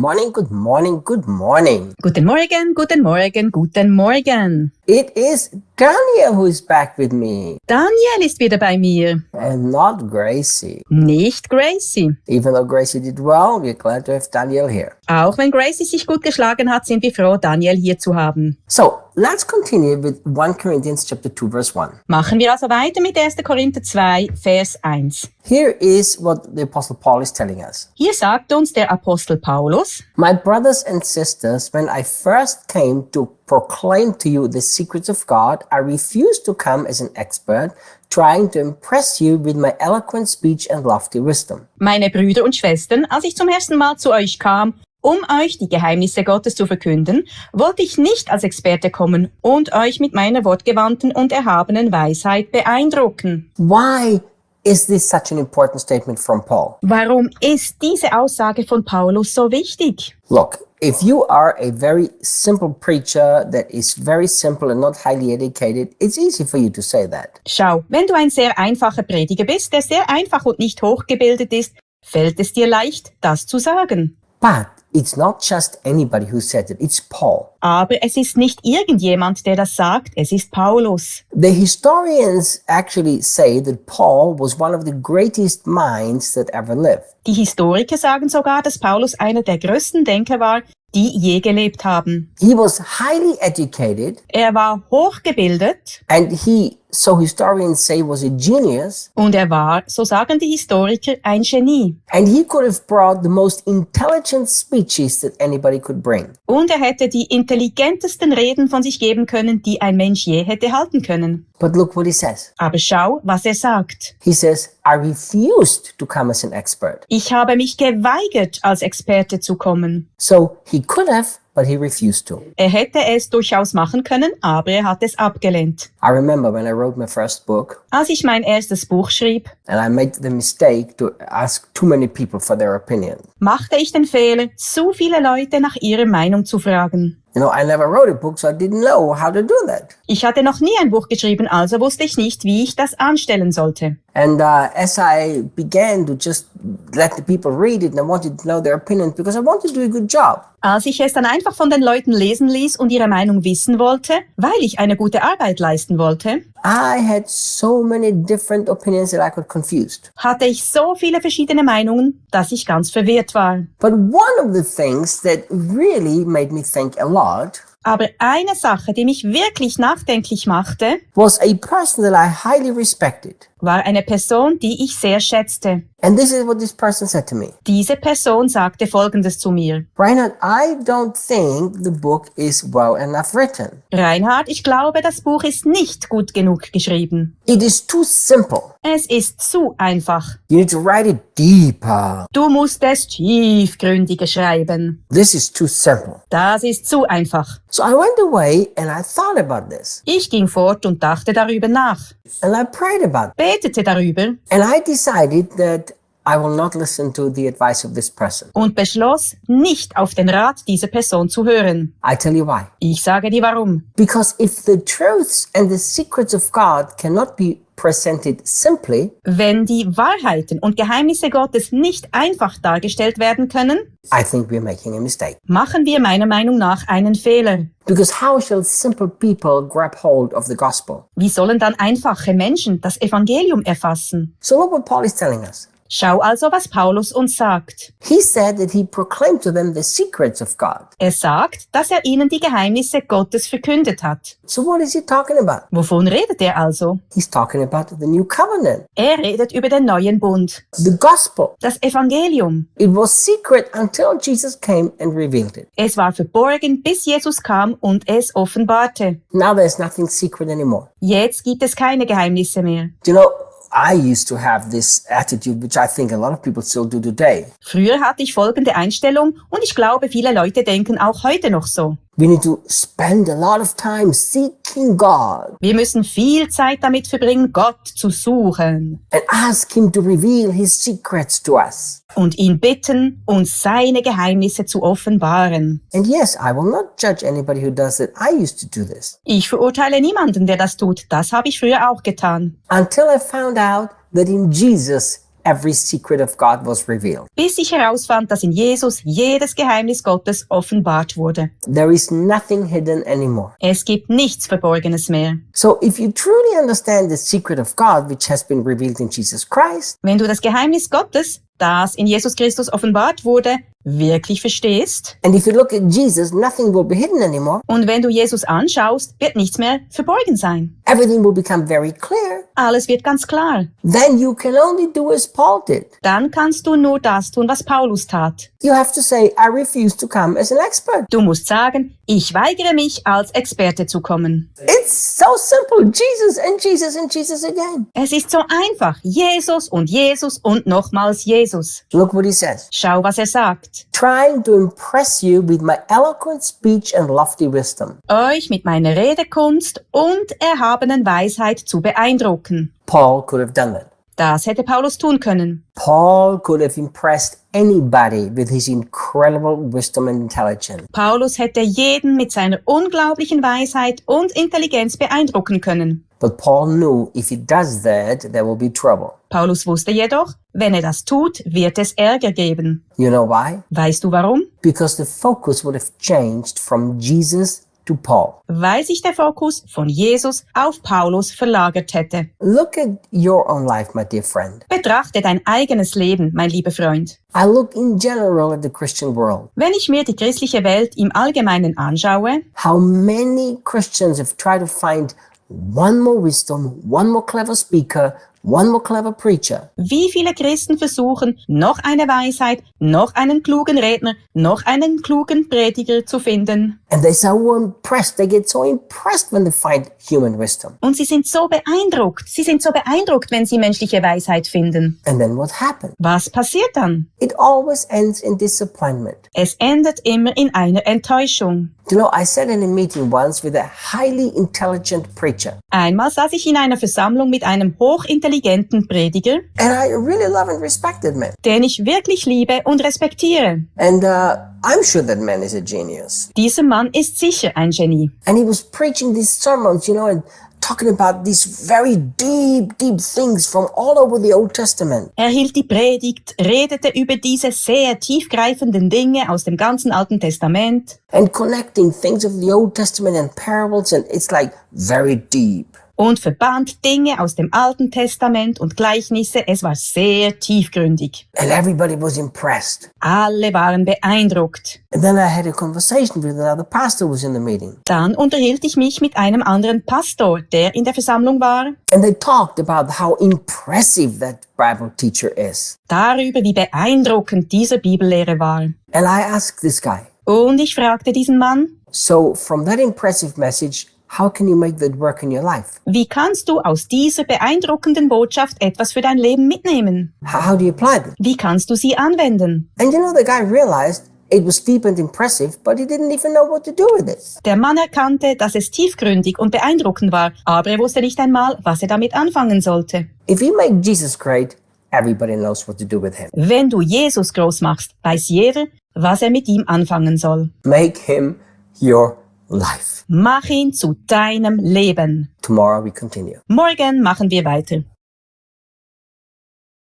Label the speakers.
Speaker 1: morning, good morning, good morning.
Speaker 2: Guten Morgen, guten Morgen, guten Morgen.
Speaker 1: It is Daniel who is back with me,
Speaker 2: Daniel ist wieder bei mir.
Speaker 1: and not Gracye.
Speaker 2: Nicht Gracye.
Speaker 1: Even though Gracye did well, we're glad to have Daniel here.
Speaker 2: Auch wenn Gracye sich gut geschlagen hat, sind wir froh, Daniel hier zu haben.
Speaker 1: So, let's continue with 1 Corinthians chapter 2, verse 1.
Speaker 2: Machen wir also weiter mit 1. Korinther 2, Vers 1.
Speaker 1: Here is what the Apostle Paul is telling us.
Speaker 2: Hier sagt uns der Apostel Paulus:
Speaker 1: My brothers and sisters, when I first came to proclaim to you the secrets of God, I refused to come as an expert, trying to impress you with my eloquent speech and lofty wisdom.
Speaker 2: Meine Brüder und Schwestern, als ich zum ersten Mal zu euch kam, um euch die Geheimnisse Gottes zu verkünden, wollte ich nicht als Experte kommen und euch mit meiner wortgewandten und erhabenen Weisheit beeindrucken.
Speaker 1: Why is this such an important statement from Paul?
Speaker 2: Warum ist diese Aussage von Paulus so wichtig?
Speaker 1: Look, if you are a very simple preacher that is very simple and not highly educated, it's easy for you to say that.
Speaker 2: Schau, wenn du ein sehr einfacher Prediger bist, der sehr einfach und nicht hochgebildet ist, fällt es dir leicht, das zu sagen.
Speaker 1: But it's not just anybody who said it, it's Paul.
Speaker 2: Aber es ist nicht irgendjemand, der das sagt, es ist Paulus.
Speaker 1: The historians actually say that Paul was one of the greatest minds that ever lived.
Speaker 2: Die Historiker sagen sogar, dass Paulus einer der größten Denker war, die je gelebt haben.
Speaker 1: He was highly educated,
Speaker 2: Er war hochgebildet
Speaker 1: and he, so historians say, was a genius,
Speaker 2: und er war, so sagen die Historiker, ein Genie.
Speaker 1: and he could have brought the most intelligent speeches that anybody could bring.
Speaker 2: Und er hätte die intelligentesten Reden von sich geben können, die ein Mensch je hätte halten können.
Speaker 1: But look what he says.
Speaker 2: Aber schau, was er sagt.
Speaker 1: He says, I refused to come as an expert.
Speaker 2: Ich habe mich geweigert, als Experte zu kommen.
Speaker 1: So he could have, but he refused to.
Speaker 2: Er hätte es durchaus machen können, aber er hat es abgelehnt.
Speaker 1: I remember when I wrote my first book,
Speaker 2: Als ich mein erstes Buch schrieb,
Speaker 1: and I made the mistake to ask too many people for their opinion.
Speaker 2: machte ich den Fehler, zu viele Leute nach ihrer Meinung zu fragen.
Speaker 1: You know, I never wrote a book, so I didn't know how to do that.
Speaker 2: Ich hatte noch nie ein Buch geschrieben, also wusste ich nicht, wie ich das anstellen sollte.
Speaker 1: And as I began to just let the people read it, and I wanted to know their opinions because I wanted to do a good job.
Speaker 2: Als ich es dann einfach von den Leuten lesen ließ und ihre Meinung wissen wollte, weil ich eine gute Arbeit leisten wollte,
Speaker 1: I had so many different opinions that I got confused.
Speaker 2: hatte ich so viele verschiedene Meinungen, dass ich ganz verwirrt war.
Speaker 1: But one of the things that really made me think a lot
Speaker 2: Aber eine Sache, die mich wirklich nachdenklich machte,
Speaker 1: was a person that I highly respected.
Speaker 2: war eine Person, die ich sehr schätzte.
Speaker 1: And this is what this person said to me.
Speaker 2: Diese Person sagte Folgendes zu mir:
Speaker 1: Reinhard, I don't think the book is well enough written.
Speaker 2: Reinhard, ich glaube, das Buch ist nicht gut genug geschrieben.
Speaker 1: It is too simple.
Speaker 2: Es ist zu einfach.
Speaker 1: You need to write it deeper.
Speaker 2: Du musst es tiefgründiger schreiben.
Speaker 1: This is too simple.
Speaker 2: Das ist zu einfach.
Speaker 1: So I went away and I thought about this.
Speaker 2: Ich ging fort und dachte darüber nach,
Speaker 1: And I prayed about it.
Speaker 2: betete darüber
Speaker 1: And I decided that I will not listen to the advice of this person.
Speaker 2: und beschloss, nicht auf den Rat dieser Person zu hören.
Speaker 1: I tell you why.
Speaker 2: Ich sage dir warum.
Speaker 1: Because if the truths and the secrets of God cannot be presented simply,
Speaker 2: Wenn die Wahrheiten und Geheimnisse Gottes nicht einfach dargestellt werden können,
Speaker 1: I think we're making a mistake.
Speaker 2: machen wir meiner Meinung nach einen Fehler.
Speaker 1: Because how shall simple people grab hold of the gospel?
Speaker 2: Wie sollen dann einfache Menschen das Evangelium erfassen?
Speaker 1: So look what Paul is telling us.
Speaker 2: Schau also, was Paulus uns sagt.
Speaker 1: He said that he proclaimed to them the secrets of God.
Speaker 2: Er sagt, dass er ihnen die Geheimnisse Gottes verkündet hat.
Speaker 1: So what is he talking about?
Speaker 2: Wovon redet er also?
Speaker 1: He's talking about the new covenant,
Speaker 2: Er redet über den neuen Bund,
Speaker 1: the gospel.
Speaker 2: das Evangelium.
Speaker 1: It was secret until Jesus came and revealed it.
Speaker 2: Es war verborgen, bis Jesus kam und es offenbarte.
Speaker 1: Now there's nothing secret anymore.
Speaker 2: Jetzt gibt es keine Geheimnisse mehr.
Speaker 1: You know, I used to have this attitude, which I think a lot of people still do today.
Speaker 2: Früher hatte ich folgende Einstellung und ich glaube, viele Leute denken auch heute noch so.
Speaker 1: We need to spend a lot of time seeking God
Speaker 2: Wir müssen viel Zeit damit verbringen, Gott zu suchen
Speaker 1: and ask Him to reveal His secrets to us.
Speaker 2: und ihn bitten, uns seine Geheimnisse zu offenbaren.
Speaker 1: And yes, I will not judge anybody who does it. I used to do this.
Speaker 2: Ich verurteile niemanden, der das tut. Das habe ich früher auch getan.
Speaker 1: Until I found out that in Jesus every secret of God was revealed.
Speaker 2: Bis ich herausfand, dass in Jesus jedes Geheimnis Gottes offenbart wurde.
Speaker 1: There is nothing hidden anymore.
Speaker 2: Es gibt nichts Verborgenes mehr.
Speaker 1: So if you truly understand the secret of God, which has been revealed in Jesus Christ,
Speaker 2: Wenn du das Geheimnis Gottes, das in Jesus Christus offenbart wurde, wirklich verstehst,
Speaker 1: and if you look at Jesus, nothing will be hidden anymore.
Speaker 2: und wenn du Jesus anschaust, wird nichts mehr verborgen sein.
Speaker 1: Everything will become very clear.
Speaker 2: Alles wird ganz klar.
Speaker 1: Then you can only do as Paul did.
Speaker 2: Dann kannst du nur das tun, was Paulus tat.
Speaker 1: You have to say, I refuse to come as an expert.
Speaker 2: Du musst sagen, ich weigere mich, als Experte zu kommen.
Speaker 1: It's so simple. Jesus and Jesus and Jesus again.
Speaker 2: Es ist so einfach. Jesus und nochmals Jesus.
Speaker 1: Look what he says.
Speaker 2: Schau, was er sagt.
Speaker 1: Trying to impress you with my eloquent speech and lofty wisdom.
Speaker 2: Euch mit meiner Redekunst und erhabenen Weisheit zu beeindrucken.
Speaker 1: Paul could have done that.
Speaker 2: Das hätte Paulus tun können.
Speaker 1: Paul could have impressed anybody with his incredible wisdom and intelligence.
Speaker 2: Paulus hätte jeden mit seiner unglaublichen Weisheit und Intelligenz beeindrucken können.
Speaker 1: But Paul knew if he does that, there will be trouble.
Speaker 2: Paulus wusste jedoch, wenn er das tut, wird es Ärger geben.
Speaker 1: You know why?
Speaker 2: Weißt du warum?
Speaker 1: Because the focus would have changed from Jesus to Paul.
Speaker 2: Weil sich der Fokus von Jesus auf Paulus verlagert hätte.
Speaker 1: Look at your own life, my dear friend.
Speaker 2: Betrachte dein eigenes Leben, mein lieber Freund.
Speaker 1: I look in general at the Christian world.
Speaker 2: Wenn ich mir die christliche Welt im Allgemeinen anschaue,
Speaker 1: How many Christians have tried to find one more wisdom, one more clever speaker, one more clever preacher.
Speaker 2: wie viele Christen versuchen, noch eine Weisheit, noch einen klugen Redner, noch einen klugen Prediger zu finden.
Speaker 1: And they're so impressed. They get so impressed when they find human wisdom.
Speaker 2: Und sie sind so beeindruckt, wenn sie menschliche Weisheit finden.
Speaker 1: And then what happens?
Speaker 2: Was passiert dann?
Speaker 1: It always ends in disappointment.
Speaker 2: Es endet immer in einer Enttäuschung.
Speaker 1: You know, I sat in a meeting once with a highly intelligent preacher.
Speaker 2: Einmal saß ich in einer Versammlung mit einem hochintelligenten Prediger,
Speaker 1: And I really love and respect that man.
Speaker 2: den ich wirklich liebe und respektiere.
Speaker 1: And I'm sure that man is a genius.
Speaker 2: Dieser Mann ist sicher ein Genie.
Speaker 1: And he was preaching these sermons, you know, and talking about these very deep things from all over the Old Testament.
Speaker 2: Er hielt die Predigt, redete über diese sehr tiefgreifenden Dinge aus dem ganzen Alten Testament
Speaker 1: And connecting things of the Old Testament and parables, and it's like very deep.
Speaker 2: und verband Dinge aus dem Alten Testament und Gleichnisse. Es war sehr tiefgründig.
Speaker 1: And everybody was impressed.
Speaker 2: Alle waren beeindruckt.
Speaker 1: And then I had a conversation with another pastor who was in the meeting.
Speaker 2: Dann unterhielt ich mich mit einem anderen Pastor, der in der Versammlung war,
Speaker 1: And they talked about how impressive that Bible teacher is.
Speaker 2: darüber, wie beeindruckend dieser Bibellehrer war.
Speaker 1: And I asked this guy,
Speaker 2: Und ich fragte diesen Mann,
Speaker 1: so from that impressive message, how can you make that work in your life?
Speaker 2: wie kannst du aus dieser beeindruckenden Botschaft etwas für dein Leben mitnehmen?
Speaker 1: How do you apply that?
Speaker 2: Wie kannst du sie anwenden?
Speaker 1: And you know, the guy realized it was deep and impressive, but he didn't even know what to do with it.
Speaker 2: Der Mann erkannte, dass es tiefgründig und beeindruckend war, aber er wusste nicht einmal, was er damit anfangen sollte.
Speaker 1: If you make Jesus great, everybody knows what to do with him.
Speaker 2: Wenn du Jesus groß machst, weiß jeder, was er mit ihm anfangen soll.
Speaker 1: Make him your life.
Speaker 2: Mach ihn zu deinem Leben.
Speaker 1: Tomorrow we continue.
Speaker 2: Morgen machen wir weiter.